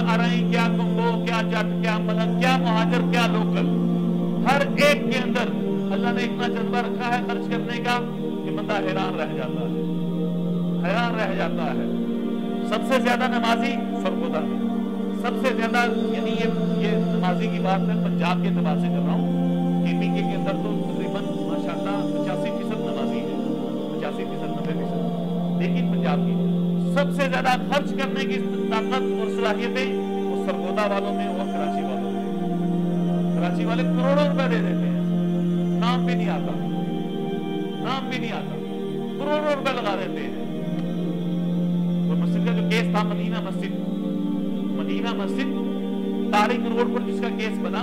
अरई, क्या कुंभो, क्या जट, क्या मलक, क्या मुहाजिर, क्या लोकल, हर एक के अंदर अल्लाह ने इतना जज्बा रखा है खर्च करने का कि बंदा हैरान रह जाता है, हैरान रह जाता है। सबसे ज्यादा नमाजी सरगोदा में, सबसे ज्यादा, यानी ये नमाजी की बात है पंजाब के एतबार से कर रहा हूँ। केपीके के अंदर तो तकरीबन माशाल्लाह 85% नमाजी है, 85% 90%, लेकिन पंजाब की सबसे ज्यादा खर्च करने की ताकत और सलाहियतें वो सरगोदा वालों में और कराची वालों में। कराची वाले करोड़ों रुपए दे देते हैं, नाम भी नहीं आता, नाम भी नहीं आता, करोड़ों रुपए लगा देते हैं। तो मस्जिद का जो केस था मदीना मस्जिद तारिक रोड पर जिसका केस बना,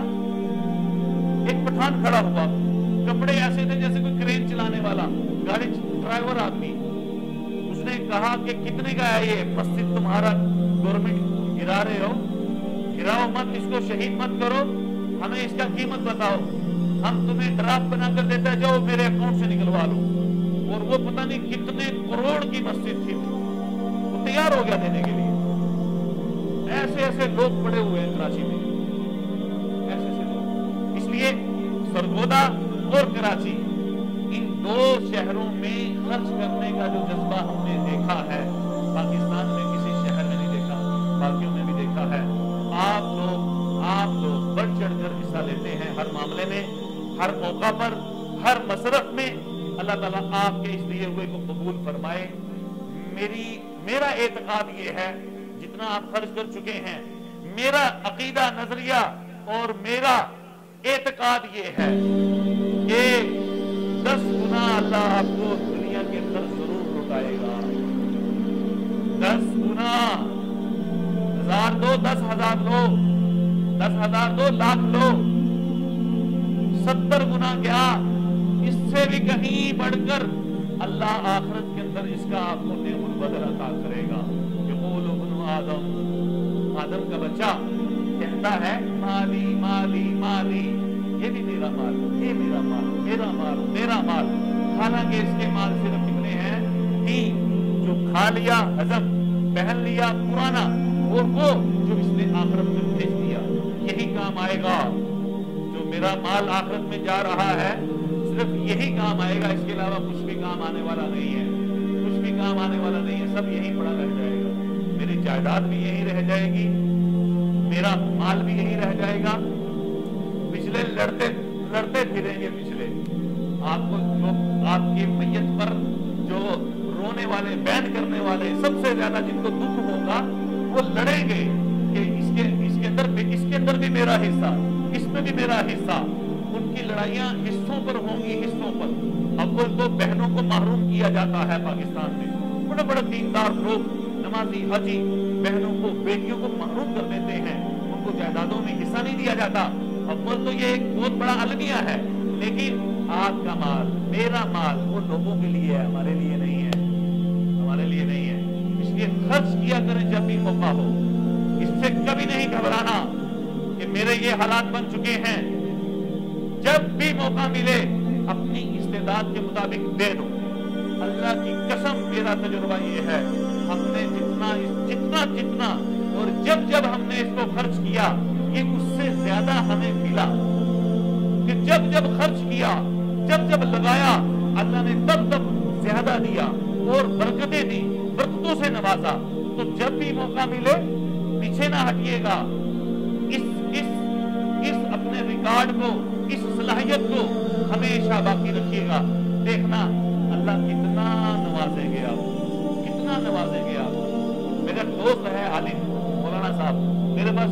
एक पठान खड़ा हुआ, कपड़े ऐसे थे जैसे कोई क्रेन चलाने वाला, गाड़ी ड्राइवर आदमी। उसने कहा कि कितने का है ये मस्जिद, तुम्हारा गवर्नमेंट गिरा रहे हो, गिराओ मत, इसको शहीद मत करो, हमें इसका कीमत बताओ, हम तुम्हें ड्राफ्ट बनाकर देते जाओ, मेरे अकाउंट से निकलवा लो। और वो पता नहीं कितने करोड़ की मस्जिद थी, वो तैयार हो गया देने के लिए। ऐसे ऐसे लोग पड़े हुए हैं कराची में, ऐसे ऐसे लोग। इसलिए सरगोदा और कराची, इन दो शहरों में खर्च करने का जो जज्बा हमने देखा है, पाकिस्तान में किसी शहर में नहीं देखा, बाकियों में भी देखा है। आप लोग बढ़ चढ़ कर हिस्सा लेते हैं हर मामले में, हर मौका पर, हर मसरफ में। अल्लाह ताला आपके इस दिए हुए को कबूल फरमाए। मेरा एतकाद ये है, जितना आप खर्च कर चुके हैं, मेरा अकीदा, नजरिया और मेरा एतकाद ये है कि 10 गुना अल्लाह आपको दुनिया के अंदर जरूर लुटाएगा। 10 गुना, 1000 दो, 10,000 लो, 10,000 दो, लाख लो, 70 गुना क्या, इससे भी कहीं बढ़कर अल्लाह आखिरत के अंदर इसका आपको नेमुल बदल अता करेगा। यक़ूलु इब्नु आदम का बच्चा कहता है माली माली माली, ये भी मेरा माल, ये मेरा माल, मेरा माल, मेरा माल। हालांकि इसके माल सिर्फ कितने हैं, 3, जो खा लिया, हजम, पहन लिया पुराना, और वो जो इसने आखिरत में भेज दिया, यही काम आएगा। जो मेरा माल आखिरत में जा रहा है सिर्फ यही काम आएगा, इसके अलावा कुछ भी काम आने वाला नहीं है, कुछ भी काम आने वाला नहीं है, सब यही पड़ा रह जाएगा। मेरी जायदाद भी यही रह जाएगी, मेरा माल भी यही रह जाएगा। पिछले लड़ते फिरेंगे पिछले। आपको लोग आपकी मैयत पर जो रोने वाले, बैन करने वाले, सबसे ज्यादा जिनको दुख होगा वो लड़ेंगे कि इसके अंदर भी मेरा हिस्सा, इसमें भी मेरा हिस्सा। उनकी लड़ाइयां हिस्सों पर होंगी, हिस्सों पर। अव्वल तो बहनों को महरूम किया जाता है पाकिस्तान में, बड़े बड़े दीनदार लोग, नमाजी, हाजी बहनों को, बेटियों को महरूम कर देते हैं, उनको जायदादों में हिस्सा नहीं दिया जाता। अव्वल तो ये एक बहुत बड़ा अलमिया है, लेकिन आपका माल, मेरा माल वो लोगों के लिए है, हमारे लिए नहीं है, हमारे लिए नहीं है। इसलिए खर्च किया करें जब भी मौका हो। इससे कभी नहीं घबराना कि मेरे ये हालात बन चुके हैं। जब भी मौका मिले अपनी इस्तेदाद के मुताबिक दे दो। अल्लाह की कसम, मेरा तजुर्बा ये है, हमने जितना और जब हमने इसको खर्च किया, ये उससे ज्यादा हमें मिला। कि जब खर्च किया, जब लगाया, अल्लाह ने तब ज्यादा दिया और बरकतें दी, बरकतों से नवाजा। तो जब भी मौका मिले पीछे ना हटिएगा। इस अपने रिकॉर्ड को, इस सलाहियत को हमेशा बाकी रखिएगा। देखना अल्लाह कितना नवाजेंगे आप, कितना नवाजेंगे आप। मेरा दोस्त है आलिम मौलाना साहब, मेरे पास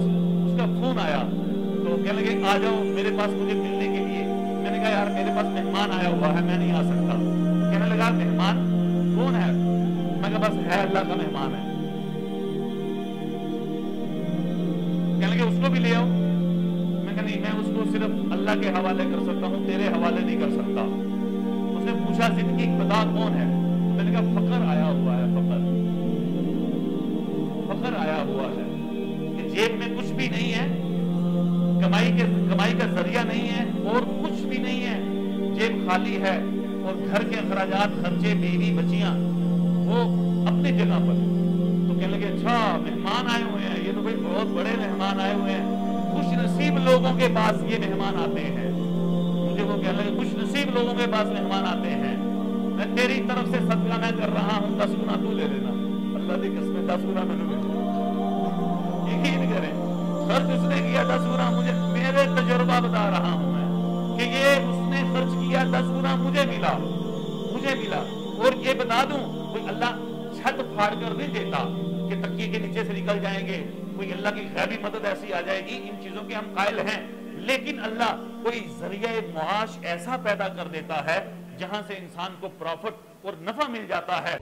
उसका फोन आया तो कहने लगे आ जाओ मेरे पास मुझे मिलने के लिए। मैंने कहा यार मेरे पास मेहमान आया हुआ है, मैं नहीं आ सकता। कहने लगा मेहमान कौन है? मैं कहा बस है, अल्लाह का मेहमान है। कहने लगे उसको भी ले आओ। मैं कहा नहीं, मैं उसको सिर्फ अल्लाह के हवाले कर सकता हूँ, तेरे हवाले नहीं कर सकता। उसने पूछा जिंदगी बता कौन है? मैंने कहा फकर आया हुआ है, फकर आया हुआ है कि जेब में कुछ भी नहीं है, कमाई का जरिया नहीं है और कुछ भी नहीं है, जेब खाली है और घर के अखराजात, खर्चे, बीवी, बच्चियां वो अपनी जगह पर। तो कहने लगे अच्छा मेहमान आए हुए हैं, ये तो भाई बहुत बड़े मेहमान आए हुए हैं, खुश नसीब लोगों के पास ये मेहमान आते हैं। मुझे वो कहने लगे खुश नसीब लोगों के पास मेहमान आते हैं, मैं तेरी तरफ से सदका मैं कर रहा हूँ, 10 गुना तू ले लेना। अल्लाह की कसम 10 गुना मैंने यकीन करें, खर्च उसने किया 10 गुना मुझे, मेरे तजुर्बा बता रहा हूँ मैं कि ये उसने खर्च किया 10 गुना मुझे मिला। और ये बता दूं, कोई अल्लाह छत फाड़ कर नहीं देता कि तकिए के नीचे से निकल जाएंगे, कोई अल्लाह की गैबी मदद ऐसी आ जाएगी, इन चीजों के हम कायल हैं, लेकिन अल्लाह कोई जरिया मुआश ऐसा पैदा कर देता है जहां से इंसान को प्रॉफिट और नफा मिल जाता है।